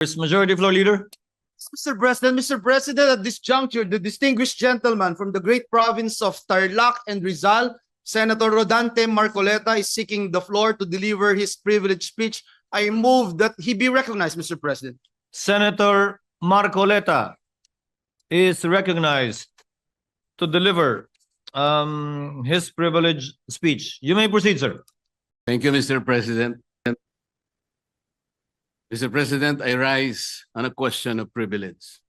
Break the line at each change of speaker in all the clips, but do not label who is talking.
Majority Floor Leader.
Mr. President, at this juncture, the distinguished gentleman from the great province of Tarlac and Rizal, Senator Rodante Marcoleta, is seeking the floor to deliver his privileged speech. I move that he be recognized, Mr. President.
Senator Marcoleta is recognized to deliver his privileged speech. You may proceed, sir.
Thank you, Mr. President. Mr. President, I rise on a question of privilege.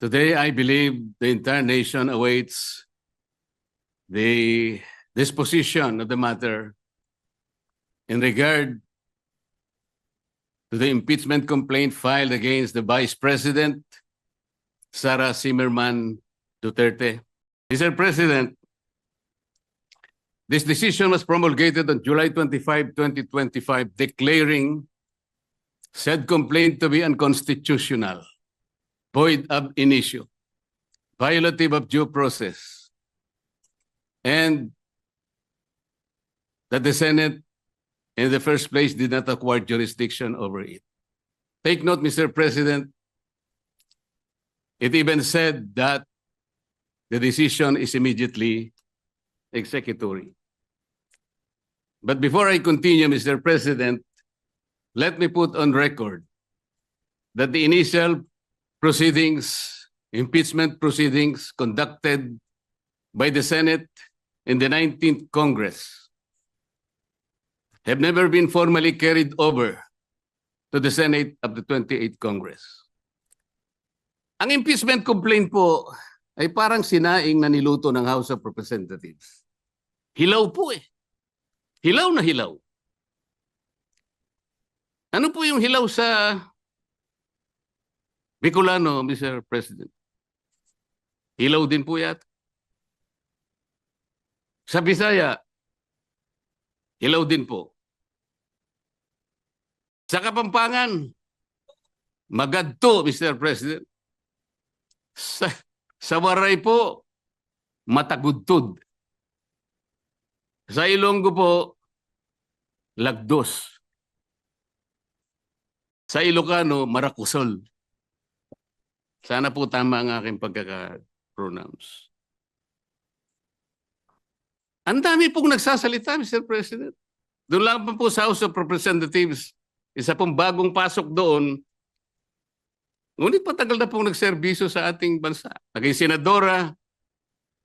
Today, I believe the entire nation awaits the disposition of the matter in regard to the impeachment complaint filed against the Vice President, Sara Zimmerman Duterte. Mr. President, this decision was promulgated on July 25, 2025, declaring said complaint to be unconstitutional, void ab initio, violative of due process, and that the Senate in the first place did not acquire jurisdiction over it. Take note, Mr. President, it even said that the decision is immediately executory. But before I continue, Mr. President, let me put on record that the initial proceedings, impeachment proceedings conducted by the Senate in the 19th Congress have never been formally carried over to the Senate of the 28th Congress. Ang impeachment complaint po ay parang sinaing na niluto ng House of Representatives. Hilaw po eh. Hilaw na hilaw. Ano po yung hilaw sa Bicolano, Mr. President? Hilaw din po yata. Sa Bisaya, hilaw din po. Sa Kapampangan, magadto, Mr. President. Sa Waray po, matagudtod. Sa Ilonggo po, lagdos. Sa Ilocano, marakusol. Sana po tama ang aking pagkaka-pronounce. Ang dami pong nagsasalita, Mr. President. Doon lang po sa House of Representatives, isa pong bagong pasok doon. Ngunit patagal na pong nagserbisyo sa ating bansa. Naging senadora,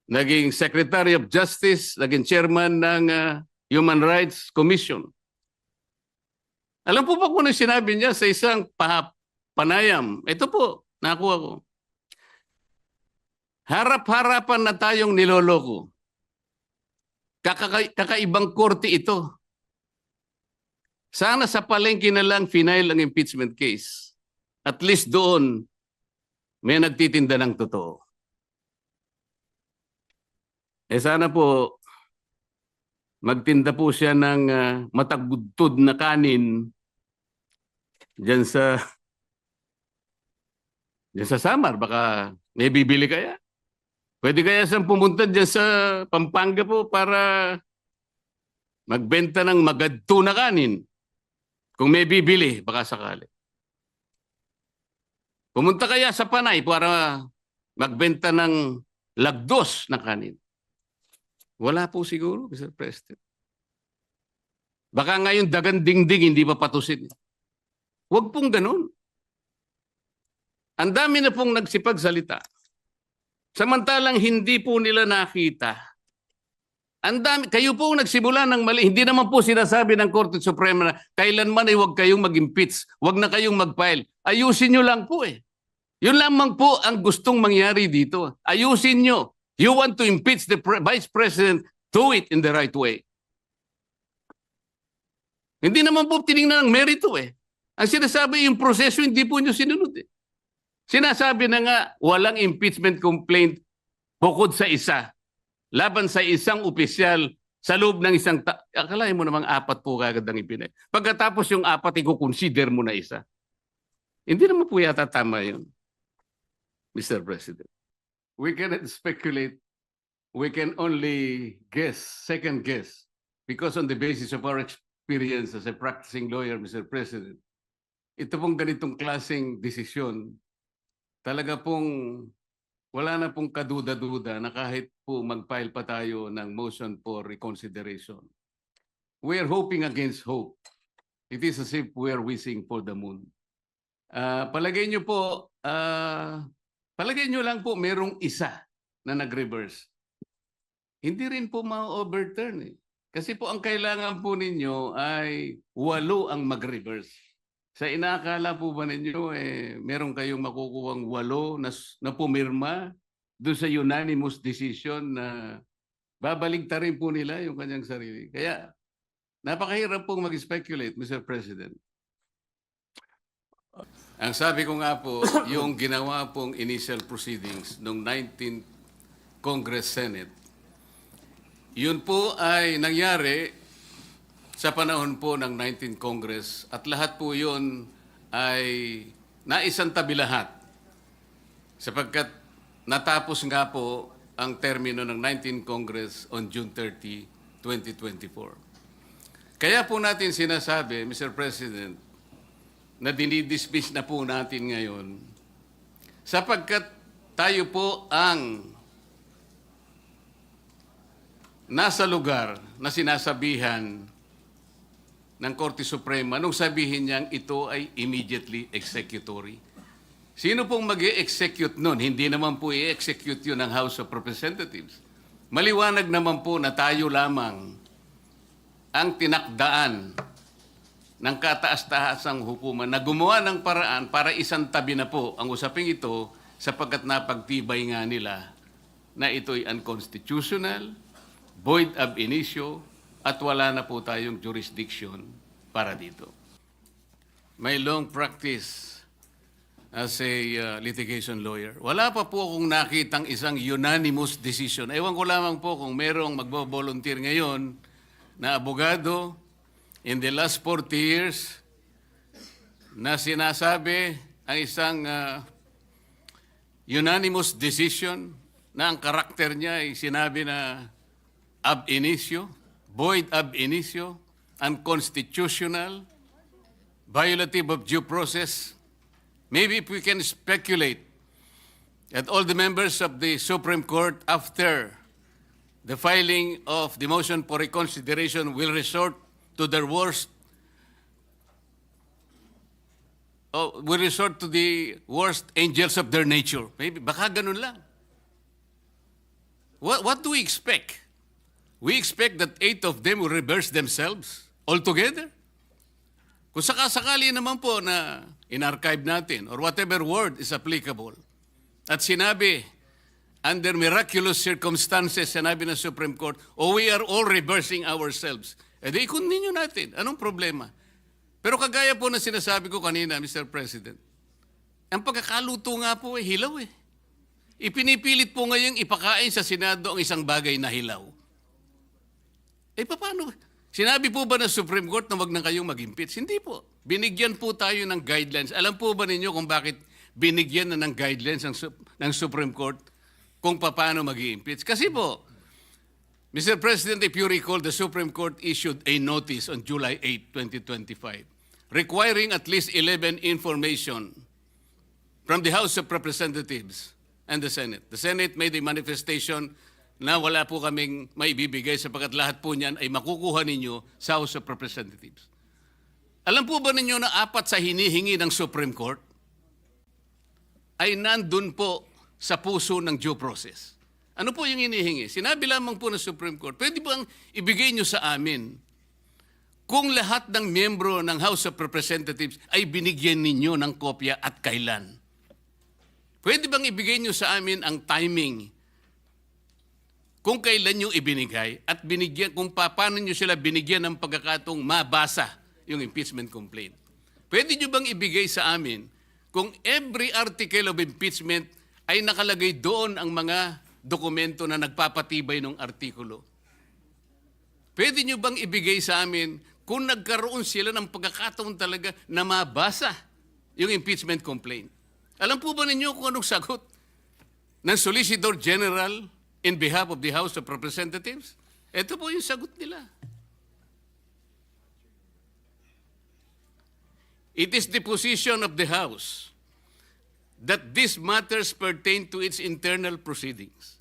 naging Secretary of Justice, naging chairman ng Human Rights Commission. Alam po ba kung ano sinabi niya sa isang panayam? Ito po, nakuha ko. Harap-harapan na tayong niloloko. Kakaibang korte ito. Sana sa palengke na lang final ang impeachment case. At least doon, may nagtitinda ng totoo. Sana po, magtinda po siya ng matagudtod na kanin diyan sa Samar. Baka may bibili kaya. Pwede kaya siyang pumunta diyan sa Pampanga po para magbenta ng magadto na kanin. Kung may bibili, baka sakali. Pumunta kaya sa Panay para magbenta ng lagdos na kanin. Wala po siguro, Mr. President. Baka ngayon dagan dingding, hindi pa patusin. Huwag pong ganun. Ang dami na pong nagsipagsalita. Samantalang hindi po nila nakita. Ang dami, kayo po nagsimula ng mali. Hindi naman po sinasabi ng Korte Suprema na kailanman ay huwag kayong mag-impeach, huwag na kayong mag-file. Ayusin nyo lang po eh. Yun lamang po ang gustong mangyari dito. Ayusin nyo. You want to impeach the Vice President, do it in the right way. Hindi naman po tinignan ng merito eh. Ang sinasabi yung proseso, hindi po nyo sinunod eh. Sinasabi na nga, walang impeachment complaint bukod sa isa. Laban sa isang opisyal sa loob ng isang akalain mo namang apat po kagad ang ipinay. Pagkatapos yung apat, i-consider mo na isa. Hindi naman po yata tama yun, Mr. President. We cannot speculate. We can only guess, second guess, because on the basis of our experience as a practicing lawyer, Mr. President, ito pong ganitong klaseng desisyon, talaga pong wala na pong kaduda-duda na kahit po mag-file pa tayo ng motion for reconsideration. We are hoping against hope. It is as if we are wishing for the moon. Palagay nyo po, palagay nyo lang po merong isa na nag-reverse. Hindi rin po ma-overturn eh. Kasi po ang kailangan po ninyo ay 8 ang mag-reverse. Sa inaakala po ba ninyo, meron kayong makukuhang 8 na pumirma doon sa unanimous decision na babaligtarin po nila yung kanyang sarili. Kaya napakahirap pong mag-speculate, Mr. President. Ang sabi ko nga po, yung ginawa pong initial proceedings noong 19th Congress Senate, yun po ay nangyari sa panahon po ng 19th Congress at lahat po yun ay naisantabi lahat sapagkat natapos nga po ang termino ng 19th Congress on June 30, 2024. Kaya po natin sinasabi, Mr. President, na dinidismiss na po natin ngayon sapagkat tayo po ang nasa lugar na sinasabihan ng Korte Suprema nung sabihin niyang ito ay immediately executory. Sino pong mag-i-execute nun? Hindi naman po i-execute yun ng House of Representatives. Maliwanag naman po na tayo lamang ang tinakdaan ng kataas-taasang hukuman na gumawa ng paraan para isantabi na po ang usaping ito sapagkat napagtibay nga nila na ito'y unconstitutional, void ab initio, at wala na po tayong jurisdiction para dito. May long practice as a litigation lawyer. Wala pa po akong nakitang isang unanimous decision. Ewan ko lamang po kung merong magbo-volunteer ngayon na abogado in the last 40 years na sinasabi ang isang unanimous decision na ang karakter niya ay sinabi na ab initio, void ab initio, unconstitutional, violative of due process. Maybe if we can speculate that all the members of the Supreme Court after the filing of the motion for reconsideration will resort to their worst, will resort to the worst angels of their nature. Maybe, baka ganun lang. What do we expect? We expect that 8 of them will reverse themselves altogether. Kung sakasakali naman po na in-archive natin or whatever word is applicable at sinabi, under miraculous circumstances, sinabi ng Supreme Court, we are all reversing ourselves. Di continue natin. Anong problema? Pero kagaya po na sinasabi ko kanina, Mr. President, ang pagkakaluto nga po ay hilaw eh. Ipinipilit po ngayong ipakain sa Senado ang isang bagay na hilaw. Paano? Sinabi po ba ng Supreme Court na wag na kayong mag-impeach? Hindi po. Binigyan po tayo ng guidelines. Alam po ba ninyo kung bakit binigyan na ng guidelines ng Supreme Court kung paano mag-impeach? Kasi po, Mr. President, if you recall, the Supreme Court issued a notice on July 8, 2025, requiring at least 11 information from the House of Representatives and the Senate. The Senate made a manifestation na wala po kaming maibibigay sapagkat lahat po niyan ay makukuha ninyo sa House of Representatives. Alam po ba ninyo na 4 sa hinihingi ng Supreme Court ay nandun po sa puso ng due process? Ano po yung hinihingi? Sinabi lamang po ng Supreme Court, pwede bang ibigay nyo sa amin kung lahat ng miyembro ng House of Representatives ay binigyan ninyo ng kopya at kailan? Pwede bang ibigay nyo sa amin ang timing kung kailan nyo ibinigay at binigyan, kung paano nyo sila binigyan ng pagkakataong mabasa yung impeachment complaint? Pwede nyo bang ibigay sa amin kung every article of impeachment ay nakalagay doon ang mga dokumento na nagpapatibay ng artikulo? Pwede nyo bang ibigay sa amin kung nagkaroon sila ng pagkakataon talaga na mabasa yung impeachment complaint? Alam po ba ninyo kung anong sagot ng Solicitor General in behalf of the House of Representatives? Ito po yung sagot nila. It is the position of the House that these matters pertain to its internal proceedings,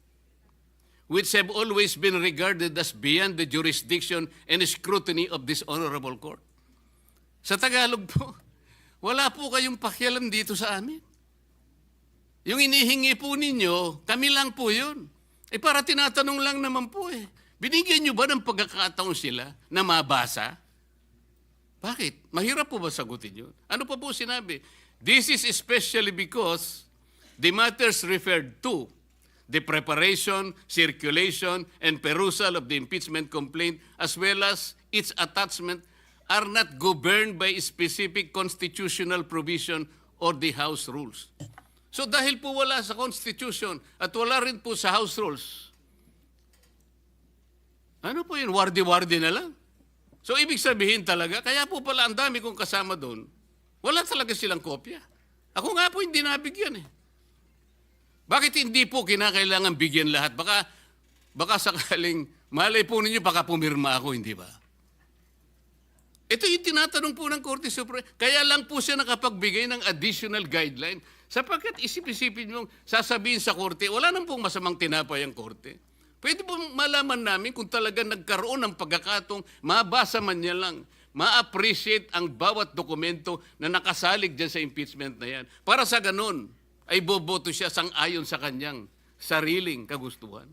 which have always been regarded as beyond the jurisdiction and scrutiny of this honorable court. Sa Tagalog po, wala po kayong pakialam dito sa amin. Yung inihingi po ninyo, kami lang po yun. Para tinatanong lang naman po eh. Binigyan nyo ba ng pagkakataon sila na mabasa? Bakit? Mahirap po ba sagutin yun? Ano pa po sinabi? This is especially because the matters referred to, the preparation, circulation, and perusal of the impeachment complaint, as well as its attachment, are not governed by specific constitutional provision or the House rules. So dahil po wala sa Constitution at wala rin po sa House rules, ano po yun? Wardi-wardi na lang. So ibig sabihin talaga, kaya po pala ang dami kong kasama doon, wala talaga silang kopya. Ako nga po hindi nabigyan eh. Bakit hindi po kinakailangan bigyan lahat? Baka sakaling, malay po ninyo, baka pumirma ako, hindi ba? Ito yung tinatanong po ng Korte Suprema. Kaya lang po siya nakapagbigay ng additional guideline sapagkat isip-isipin mong sasabihin sa Korte, wala nang pong masamang tinapay ang Korte. Pwede po malaman namin kung talaga nagkaroon ng pagkakatong mabasa man niya lang, ma-appreciate ang bawat dokumento na nakasalig dyan sa impeachment na yan. Para sa ganun, ay boboto siya sang-ayon sa kanyang sariling kagustuhan.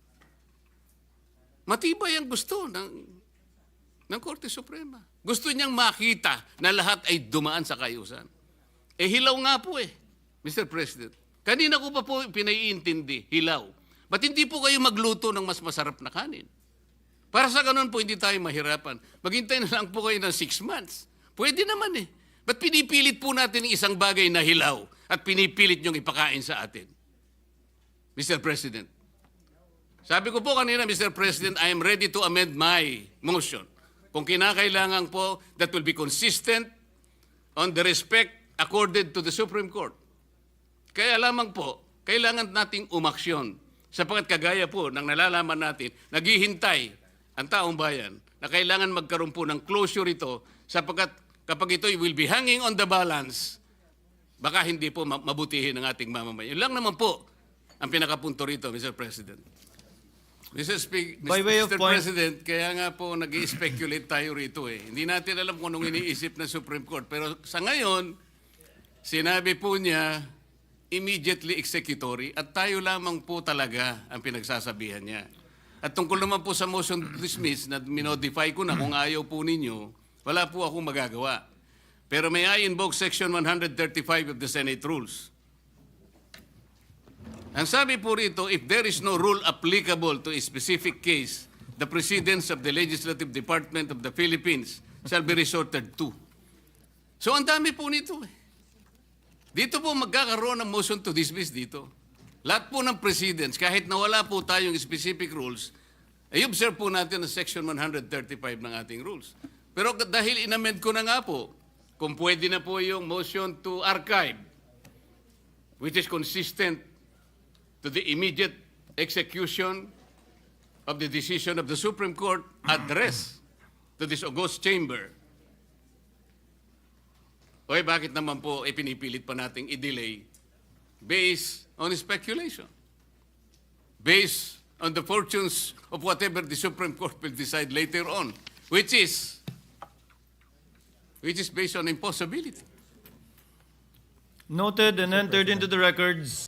Matibay ang gusto ng Korte Suprema. Gusto niyang makita na lahat ay dumaan sa kayusan. Hilaw nga po Mr. President. Kanina ko pa po pinaiintindi, hilaw. Ba't hindi po kayo magluto ng mas masarap na kanin? Para sa ganun po, hindi tayo mahirapan. Maghintay na lang po kayo ng 6 months. Pwede naman Ba't pinipilit po natin ng isang bagay na hilaw at pinipilit niyong ipakain sa atin? Mr. President. Sabi ko po kanina, Mr. President, I am ready to amend my motion. Kung kinakailangan po, that will be consistent on the respect accorded to the Supreme Court. Kaya lamang po, kailangan nating umaksyon sapagkat kagaya po ng nalalaman natin, naghihintay ang taong bayan na kailangan magkaroon po ng closure ito sapagkat kapag ito will be hanging on the balance, baka hindi po mabutihin ng ating mamamayan. Yun lang naman po ang pinakapunto rito, Mr. President.
By way of
Mr.
point-
President, kaya nga po nag-i-speculate tayo rito Hindi natin alam kung anong iniisip ng Supreme Court. Pero sa ngayon, sinabi po niya, immediately executory at tayo lamang po talaga ang pinagsasabihan niya. At tungkol naman po sa motion to dismiss na minodify ko na kung ayaw po ninyo, wala po akong magagawa. Pero may I invoke Section 135 of the Senate Rules. Ang sabi po rito, if there is no rule applicable to a specific case, the proceedings of the Legislative Department of the Philippines shall be resorted to. So ang dami po nito Dito po magkakaroon ng motion to dismiss dito. Lahat po ng precedents, kahit na wala po tayong specific rules, ay observe po natin ang Section 135 ng ating rules. Pero dahil inamend ko na nga po, kung pwede na po yung motion to archive, which is consistent to the immediate execution of the decision of the Supreme Court addressed to this august chamber. Bakit naman po pinipilit pa nating i-delay based on speculation? Based on the fortunes of whatever the Supreme Court will decide later on, which is based on impossibility.
Noted and entered into the records.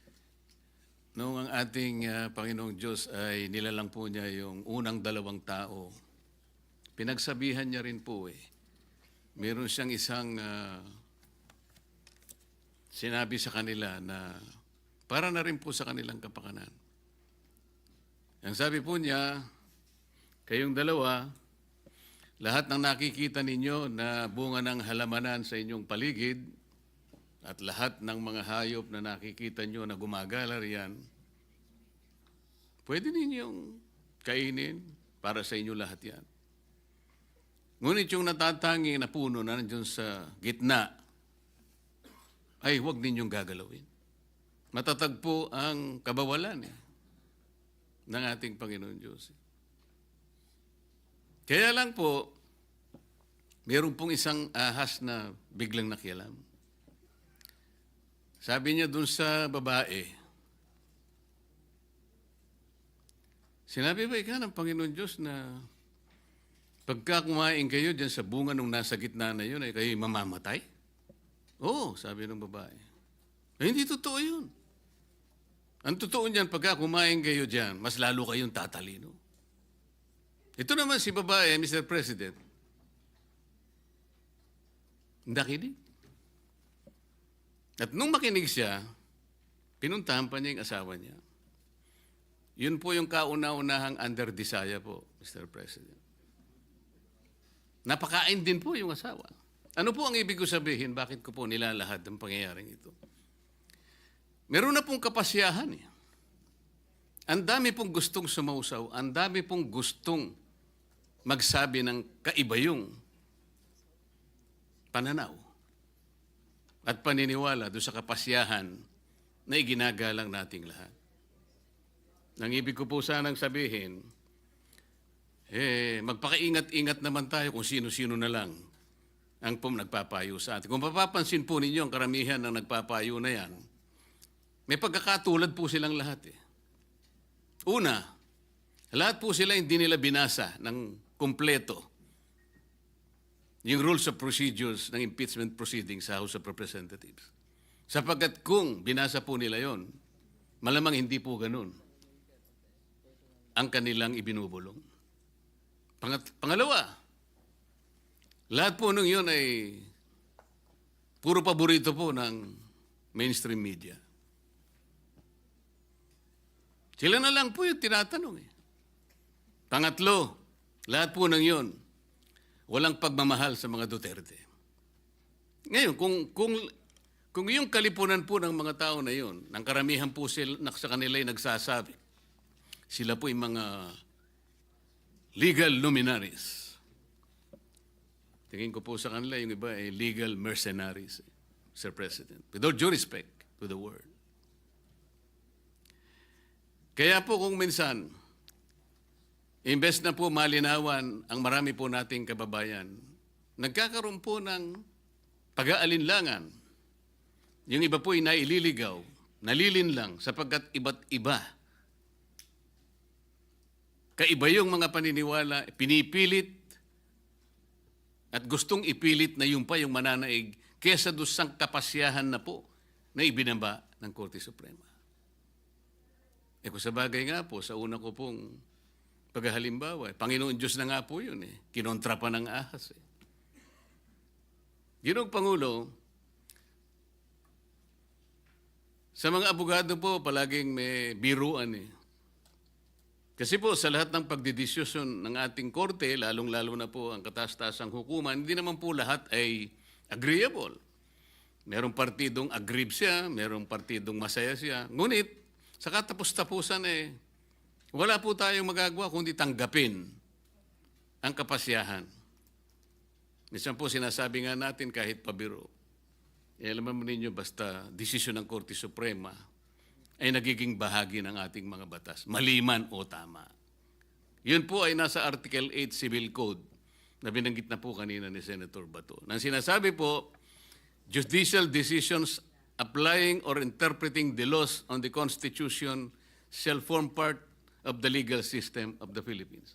Noong ang ating Panginoong Diyos ay nilalang po niya yung unang 2 tao, pinagsabihan niya rin po meron siyang isang sinabi sa kanila na para na rin po sa kanilang kapakanan. Ang sabi po niya, kayong 2, lahat ng nakikita ninyo na bunga ng halamanan sa inyong paligid at lahat ng mga hayop na nakikita nyo na gumagala riyan, pwede ninyong kainin para sa inyo lahat yan. Ngunit yung natatangi na puno na nandiyon sa gitna, ay huwag ninyong gagalawin. Matatagpo ang kabawalan ng ating Panginoon Diyos. Kaya lang po, meron pong isang ahas na biglang nakialam. Sabi niya dun sa babae, sinabi ba ika ng Panginoon Diyos na pagka kumain kayo dyan sa bunga nung nasa gitna na yun, ay kayo mamamatay? Oo, sabi ng babae. Hindi totoo yun. Ang totoo niyan, pagka kumain kayo dyan, mas lalo kayong tatalino. Ito naman si babae, Mr. President, nakinig. At nung makinig siya, pinuntahan pa niya yung asawa niya. Yun po yung kauna-unahang under desire po, Mr. President. Napakain din po yung asawa. Ano po ang ibig ko sabihin? Bakit ko po nilalahad ang pangyayaring ito? Meron na pong kapasyahan eh. Ang dami pong gustong sumausaw, ang dami pong gustong magsabi ng kaibayong pananaw at paniniwala doon sa kapasyahan na iginagalang nating lahat. Ang ibig ko po sanang sabihin, magpakaingat-ingat naman tayo kung sino-sino na lang ang nagpapayo sa atin. Kung mapapansin po ninyo ang karamihan ng nagpapayo na yan, may pagkakatulad po silang lahat eh. Una, lahat po sila hindi nila binasa ng kumpleto yung rules of procedures ng impeachment proceedings sa House of Representatives. Sapagkat kung binasa po nila yon, malamang hindi po ganun ang kanilang ibinubulong. Pangalawa, lahat po nung yun ay puro paborito po ng mainstream media. Sila na lang po yung tinatanong eh. Pangatlo, lahat po ng yun, walang pagmamahal sa mga Duterte. Ngayon, kung yung kalipunan po ng mga tao na yun, ng karamihan po sila, sa kanila ay nagsasabi, sila po yung mga legal luminaries. Tingin ko po sa kanila, yung iba ay legal mercenaries, Sir President. With all due respect to the word. Kaya po kung minsan, imbes na po malinawan ang marami po nating kababayan, nagkakaroon po ng pag-aalinlangan. Yung iba po ay naililigaw, nalilinlang sapagkat iba't iba. Kaiba yung mga paniniwala, pinipilit at gustong ipilit na yung pa yung mananaig kesa dusang kapasyahan na po na ibinaba ng Korte Suprema. Kung sa bagay nga po, sa una ko pong paghahalimbawa, Panginoon Diyos na nga po yun eh. Kinontra pa ng ahas eh. Ginoong Pangulo, sa mga abogado po, palaging may biruan eh. Kasi po, sa lahat ng pagdidiskusyon ng ating korte, lalong-lalo na po ang kataas-taasang hukuman, hindi naman po lahat ay agreeable. Merong partidong aggrieved siya, merong partidong masaya siya. Ngunit, sa katapos-tapusan eh, wala po tayong magagawa kundi tanggapin ang kapasyahan. Minsan po sinasabi nga natin kahit pabiro, alam mo ninyo basta desisyon ng Korte Suprema ay nagiging bahagi ng ating mga batas, maliman o tama. Yun po ay nasa Article 8 Civil Code na binanggit na po kanina ni Senator Bato. Nang sinasabi po, judicial decisions applying or interpreting the laws on the Constitution shall form part of the legal system of the Philippines.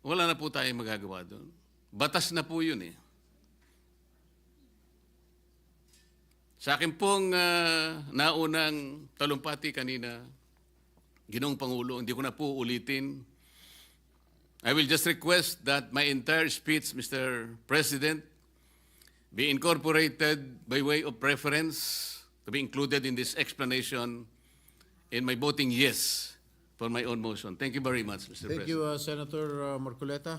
Wala na po tayong magagawa doon. Batas na po yun eh. Sa akin pong naunang talumpati kanina, Ginoong Pangulo, hindi ko na po ulitin. I will just request that my entire speech, Mr. President, be incorporated by way of preference to be included in this explanation in my voting yes for my own motion. Thank you very much, Mr. President.
Thank you, Senator Marcoleta.